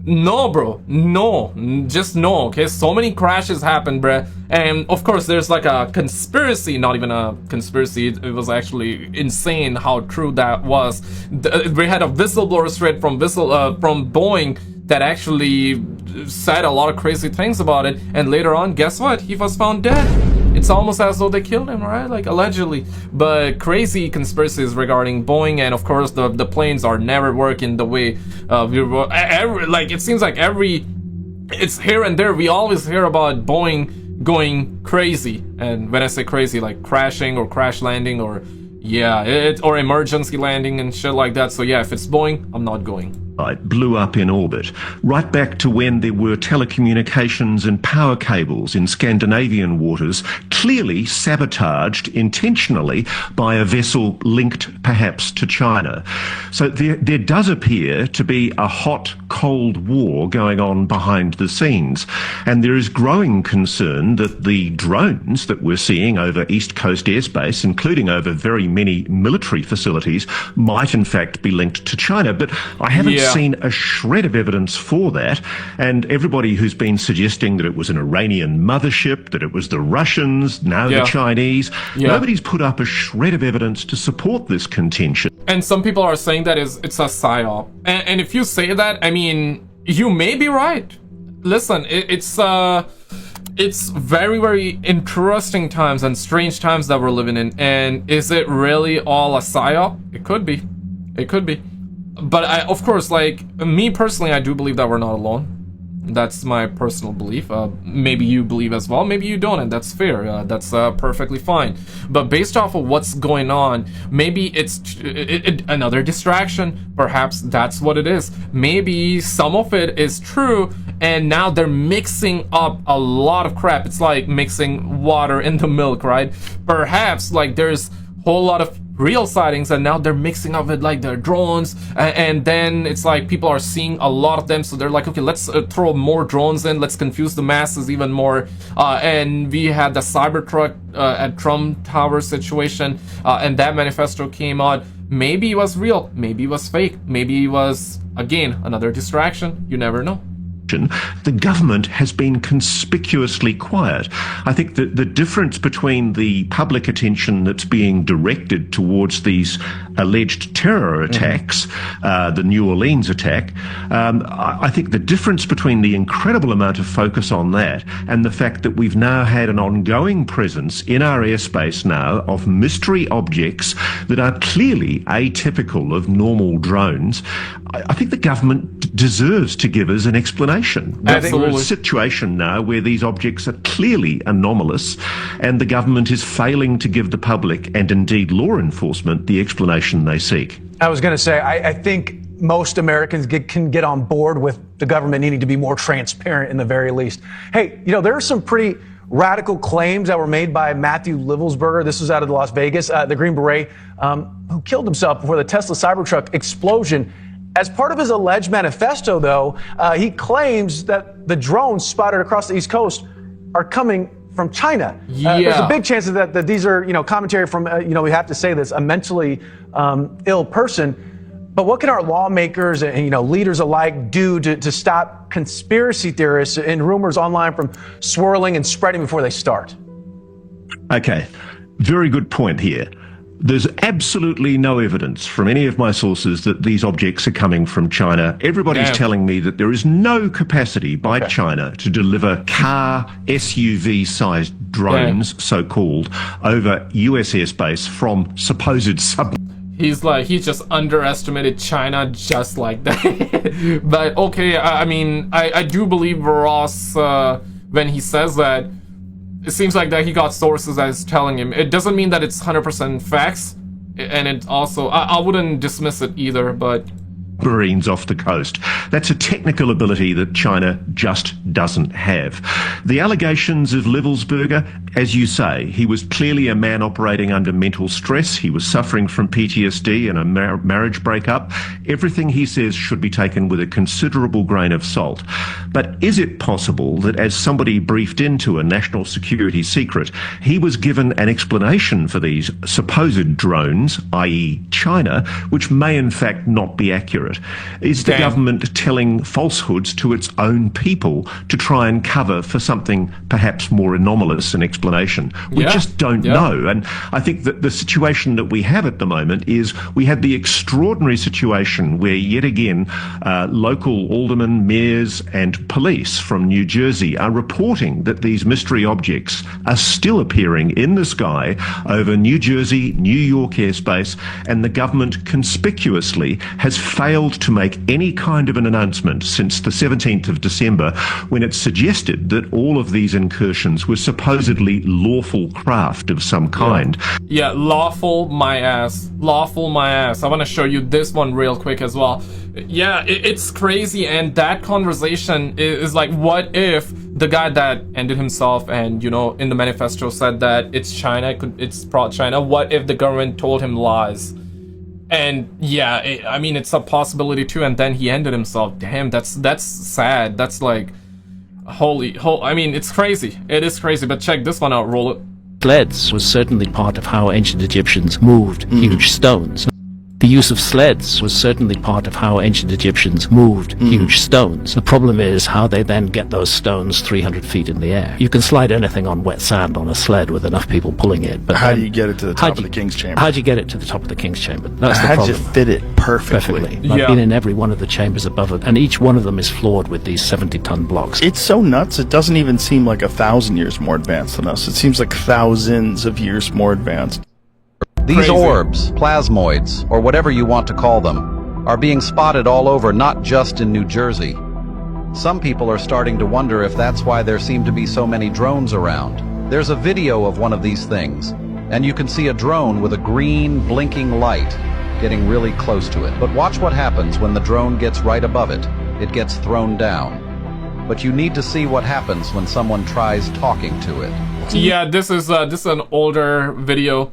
S1: No, bro. No. Just no, okay? So many crashes happened, bruh. And, of course, there's like a conspiracy. Not even a conspiracy. It was actually insane how true that was. We had a whistleblower straight from Boeing that actually said a lot of crazy things about it. And later on, guess what? He was found dead. It's almost as though they killed him, right? Like, allegedly. But crazy conspiracies regarding Boeing, and of course the planes are never working the way we were. Like, it seems like it's here and there. We always hear about Boeing going crazy. And when I say crazy, like crashing or crash landing or, yeah, or emergency landing and shit like that. So yeah, if it's Boeing, I'm not going.
S13: Blew up in orbit, right back to when there were telecommunications and power cables in Scandinavian waters, clearly sabotaged intentionally by a vessel linked perhaps to China. So there does appear to be a hot, cold war going on behind the scenes. And there is growing concern that the drones that we're seeing over East Coast airspace, including over very many military facilities, might in fact be linked to China. But I haven't seen a shred of evidence for that, and everybody who's been suggesting that it was an Iranian mothership, that it was the Russians, now the Chinese, nobody's put up a shred of evidence to support this contention.
S1: And some people are saying that it's a psyop. And if you say that, I mean, you may be right. Listen, it's very, very interesting times and strange times that we're living in. And is it really all a psyop? It could be. It could be. But of course, like, me personally, I do believe that we're not alone. That's my personal belief. Maybe you believe as well, maybe you don't, and that's fair. That's perfectly fine. But based off of what's going on, maybe it's another distraction. Perhaps that's what it is. Maybe some of it is true, and now they're mixing up a lot of crap. It's like mixing water in the milk, right? Perhaps, like, there's a whole lot of real sightings, and now they're mixing up with like their drones, and then it's like people are seeing a lot of them, so they're like, okay, let's throw more drones in, let's confuse the masses even more. And we had the Cybertruck at Trump Tower situation, and that manifesto came out. Maybe it was real, maybe it was fake, maybe it was, again, another distraction. You never know.
S13: The government has been conspicuously quiet. I think that the difference between the public attention that's being directed towards these alleged terror attacks, the New Orleans attack, I think the difference between the incredible amount of focus on that and the fact that we've now had an ongoing presence in our airspace now of mystery objects that are clearly atypical of normal drones, I think the government deserves to give us an explanation. I think we're in a situation now where these objects are clearly anomalous, and the government is failing to give the public and indeed law enforcement the explanation they seek.
S12: I was going to say, I think most Americans can get on board with the government needing to be more transparent in the very least. Hey, you know, there are some pretty radical claims that were made by Matthew Livelsberger. This was out of Las Vegas, the Green Beret, who killed himself before the Tesla Cybertruck explosion. As part of his alleged manifesto, though, he claims that the drones spotted across the East Coast are coming from China. There's a big chance that these are, commentary from, we have to say this, a mentally ill person. But what can our lawmakers and, leaders alike do to stop conspiracy theorists and rumors online from swirling and spreading before they start?
S13: Okay, very good point here. There's absolutely no evidence from any of my sources that these objects are coming from China. Everybody's telling me that there is no capacity by China to deliver car SUV-sized drones, so-called, over US airspace from supposed
S1: He's just underestimated China just like that. But okay, I mean, I do believe Ross when he says that. It seems like that he got sources that is telling him. It doesn't mean that it's 100% facts, and it also, I wouldn't dismiss it either, but...
S13: Marines off the coast. That's a technical ability that China just doesn't have. The allegations of Livelsberger, as you say, he was clearly a man operating under mental stress. He was suffering from PTSD and a marriage breakup. Everything he says should be taken with a considerable grain of salt. But is it possible that as somebody briefed into a national security secret, he was given an explanation for these supposed drones, i.e. China, which may in fact not be accurate? Is the government telling falsehoods to its own people to try and cover for something perhaps more anomalous and explanation? We just don't know. And I think that the situation that we have at the moment is we have the extraordinary situation where yet again local aldermen, mayors and police from New Jersey are reporting that these mystery objects are still appearing in the sky over New Jersey, New York airspace, and the government conspicuously has failed to make any kind of an announcement since the 17th of December, when it suggested that all of these incursions were supposedly lawful craft of some kind.
S1: Yeah, lawful my ass. Lawful my ass. I want to show you this one real quick as well. Yeah, it's crazy, and that conversation is like, what if the guy that ended himself and, you know, in the manifesto said that it's China, it's pro-China, what if the government told him lies? And yeah, I mean, it's a possibility too, and then he ended himself. Damn, that's sad. That's like, I mean, it's crazy. It is crazy, but check this one out, roll it.
S14: Sleds was certainly part of how ancient Egyptians moved huge stones. The use of sleds was certainly part of how ancient Egyptians moved huge stones. The problem is how they then get those stones 300 feet in the air. You can slide anything on wet sand on a sled with enough people pulling it, but
S4: how do you get it to the top of the King's Chamber?
S14: How do you get it to the top of the King's Chamber? That's the
S4: how
S14: problem.
S4: do you fit it perfectly?
S14: I've been in every one of the chambers above it, and each one of them is floored with these 70-ton blocks.
S4: It's so nuts, it doesn't even seem like 1,000 years more advanced than us. It seems like thousands of years more advanced.
S15: These orbs, plasmoids, or whatever you want to call them, are being spotted all over, not just in New Jersey. Some people are starting to wonder if that's why there seem to be so many drones around. There's a video of one of these things, and you can see a drone with a green, blinking light getting really close to it. But watch what happens when the drone gets right above it. It gets thrown down. But you need to see what happens when someone tries talking to it.
S1: Yeah, this is an older video.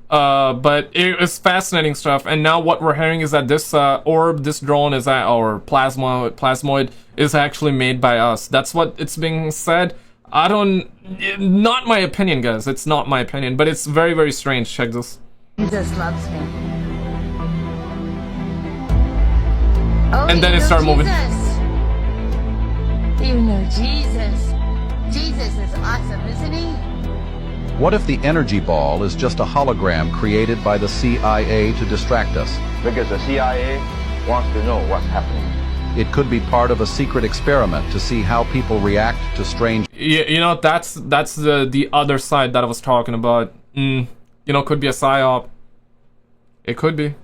S1: But it is fascinating stuff, and now what we're hearing is that this orb, this drone is or plasmoid is actually made by us. That's what it's being said. Not my opinion, guys. It's not my opinion, but it's very, very strange. Check this.
S16: Jesus loves me.
S1: And then it started moving.
S16: You know Jesus. Jesus is awesome, isn't he?
S15: What if the energy ball is just a hologram created by the CIA to distract us?
S17: Because the CIA wants to know what's happening.
S15: It could be part of a secret experiment to see how people react to strange...
S1: You know, that's the other side that I was talking about. You know, could be a psyop. It could be.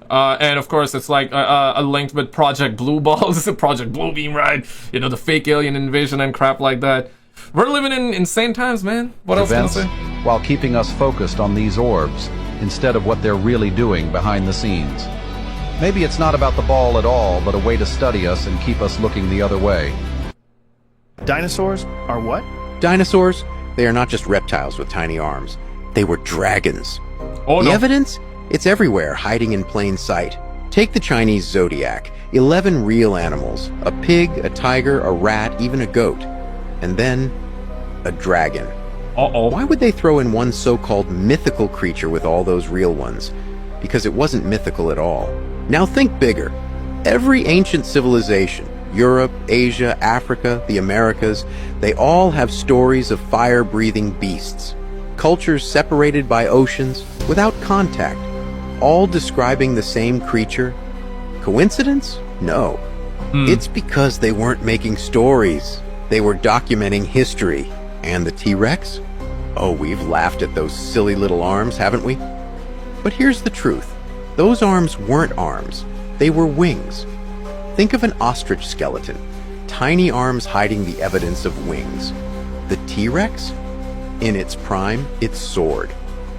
S1: And of course, it's like a link with Project Blue Balls, Project Bluebeam, right? You know, the fake alien invasion and crap like that. We're living in insane times, man. What else can I say?
S15: While keeping us focused on these orbs instead of what they're really doing behind the scenes. Maybe it's not about the ball at all, but a way to study us and keep us looking the other way.
S4: Dinosaurs are what?
S18: Dinosaurs? They are not just reptiles with tiny arms. They were dragons.
S1: Oh,
S18: the
S1: no.
S18: evidence? It's everywhere, hiding in plain sight. Take the Chinese zodiac. 11 real animals. A pig, a tiger, a rat, even a goat. And then, a dragon.
S1: Uh-oh.
S18: Why would they throw in one so-called mythical creature with all those real ones? Because it wasn't mythical at all. Now think bigger. Every ancient civilization, Europe, Asia, Africa, the Americas, they all have stories of fire-breathing beasts. Cultures separated by oceans, without contact, all describing the same creature. Coincidence? No. It's because they weren't making stories. They were documenting history. And the T-Rex? Oh, we've laughed at those silly little arms, haven't we? But here's the truth. Those arms weren't arms. They were wings. Think of an ostrich skeleton. Tiny arms hiding the evidence of wings. The T-Rex? In its prime, it soared.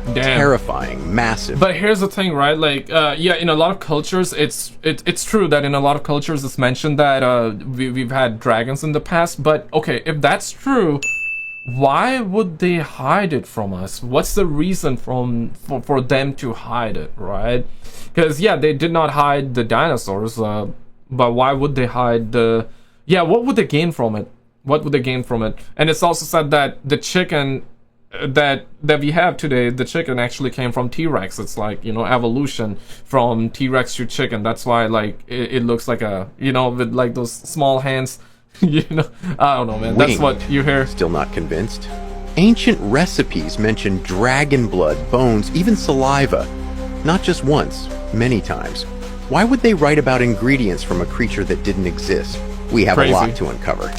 S1: Damn.
S18: Terrifying, massive.
S1: But here's the thing, right? Like, yeah, in a lot of cultures, it's true that in a lot of cultures it's mentioned that we've had dragons in the past. But okay, if that's true, why would they hide it from us? What's the reason for them to hide it, right? Because yeah, they did not hide the dinosaurs, but why would they hide the... Yeah, what would they gain from it? What would they gain from it? And it's also said that the chicken that we have today, the chicken actually came from T-Rex. It's like, you know, evolution from T-Rex to chicken. That's why, like, it looks like a, you know, with like those small hands. You know, I don't know, man. That's what you hear.
S18: Still not convinced? Ancient recipes mention dragon blood, bones, even saliva. Not just once, many times. Why would they write about ingredients from a creature that didn't exist? We have a lot to uncover.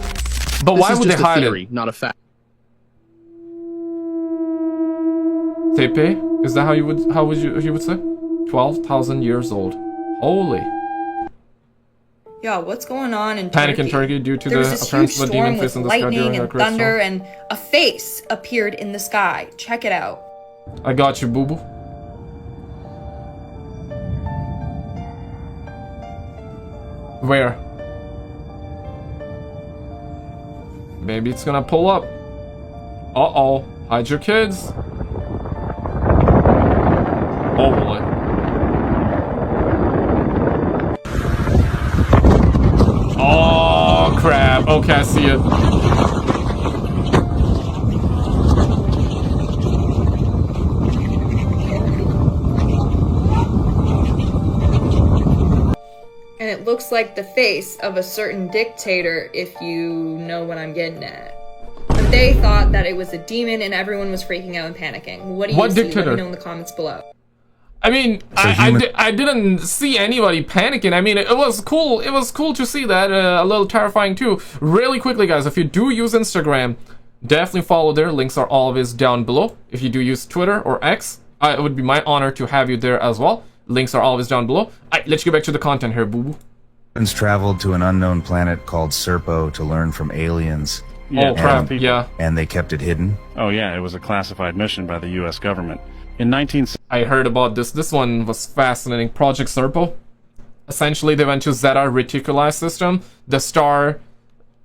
S1: But why would they hide it?
S19: Not a fact.
S1: Tepe? Is that how you would say? 12,000 years old. Holy.
S20: Yo, what's going on in
S1: Panic
S20: Turkey?
S1: in Turkey due to
S20: There was
S1: the
S20: this
S1: appearance
S20: huge
S1: of a demon
S20: storm
S1: face in
S20: with
S1: the sky
S20: lightning
S1: during a
S20: and
S1: great storm.
S20: thunder, and a face appeared in the sky. Check it out.
S1: I got you, boo-boo. Where? Maybe it's gonna pull up. Uh-oh. Hide your kids. Oh, boy. Oh, crap. Okay, I see it.
S20: And it looks like the face of a certain dictator, if you know what I'm getting at. But they thought that it was a demon and everyone was freaking out and panicking. What do you see?
S1: Dictator?
S20: Let me know in the comments below.
S1: I mean, I didn't see anybody panicking. I mean, it was cool. It was cool to see that. A little terrifying too. Really quickly, guys, if you do use Instagram, definitely follow there. Links are always down below. If you do use Twitter or X, it would be my honor to have you there as well. Links are always down below. Alright, let's get back to the content here, boo-boo.
S21: Humans traveled to an unknown planet called Serpo to learn from aliens.
S1: Yeah, crap, yeah.
S21: And they kept it hidden?
S22: Oh yeah, it was a classified mission by the U.S. government.
S1: I heard about this. This one was fascinating. Project Serpo. Essentially, they went to Zeta Reticuli system. The star...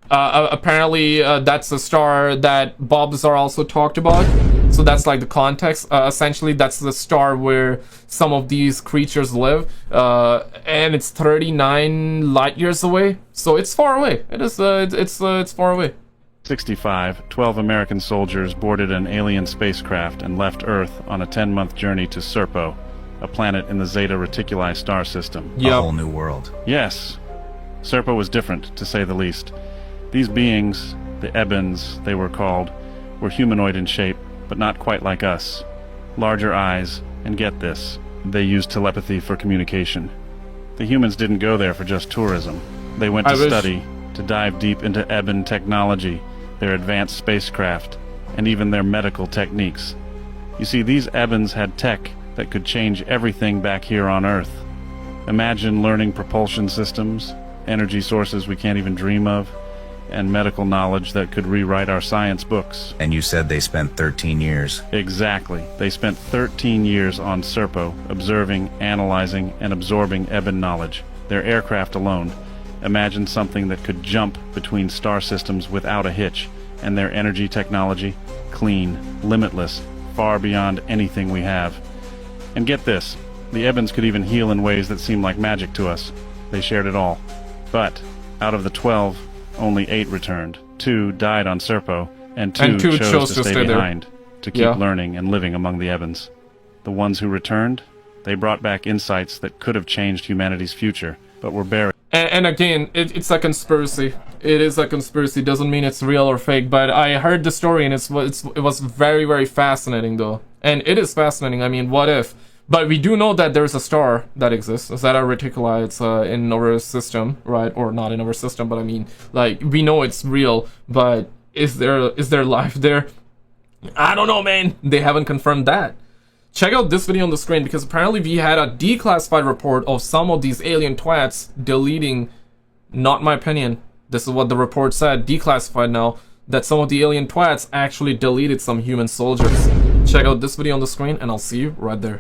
S1: apparently, that's the star that Bobs are also talked about. So that's like the context. Essentially, that's the star where some of these creatures live. And it's 39 light years away. So it's far away. It is, it's far away.
S22: 1965, 12 American soldiers boarded an alien spacecraft and left Earth on a 10-month journey to Serpo, a planet in the Zeta Reticuli star system.
S21: A whole new world.
S22: Yes. Serpo was different, to say the least. These beings, the Ebens they were called, were humanoid in shape, but not quite like us. Larger eyes, and get this, they used telepathy for communication. The humans didn't go there for just tourism. They went to study, to dive deep into Eben technology, their advanced spacecraft, and even their medical techniques. You see, these Ebens had tech that could change everything back here on Earth. Imagine learning propulsion systems, energy sources we can't even dream of, and medical knowledge that could rewrite our science books.
S21: And you said they spent 13 years.
S22: Exactly. They spent 13 years on Serpo, observing, analyzing, and absorbing Eben knowledge. Their aircraft alone. Imagine something that could jump between star systems without a hitch, and their energy technology, clean, limitless, far beyond anything we have. And get this, the Ebens could even heal in ways that seem like magic to us. They shared it all. But, out of the 12, only 8 returned. 2 died on Serpo, and 2 chose to stay behind, to keep learning and living among the Ebens. The ones who returned, they brought back insights that could have changed humanity's future, but were buried.
S1: And again, it's a conspiracy. It is a conspiracy. Doesn't mean it's real or fake. But I heard the story, and it was very, very fascinating, though. And it is fascinating. I mean, what if? But we do know that there's a star that exists. Zeta Reticuli. It's in our system, right? Or not in our system, but I mean, like, we know it's real. But is there life there? I don't know, man. They haven't confirmed that. Check out this video on the screen, because apparently we had a declassified report of some of these alien twats deleting, not my opinion, this is what the report said, declassified now, that some of the alien twats actually deleted some human soldiers. Check out this video on the screen, and I'll see you right there.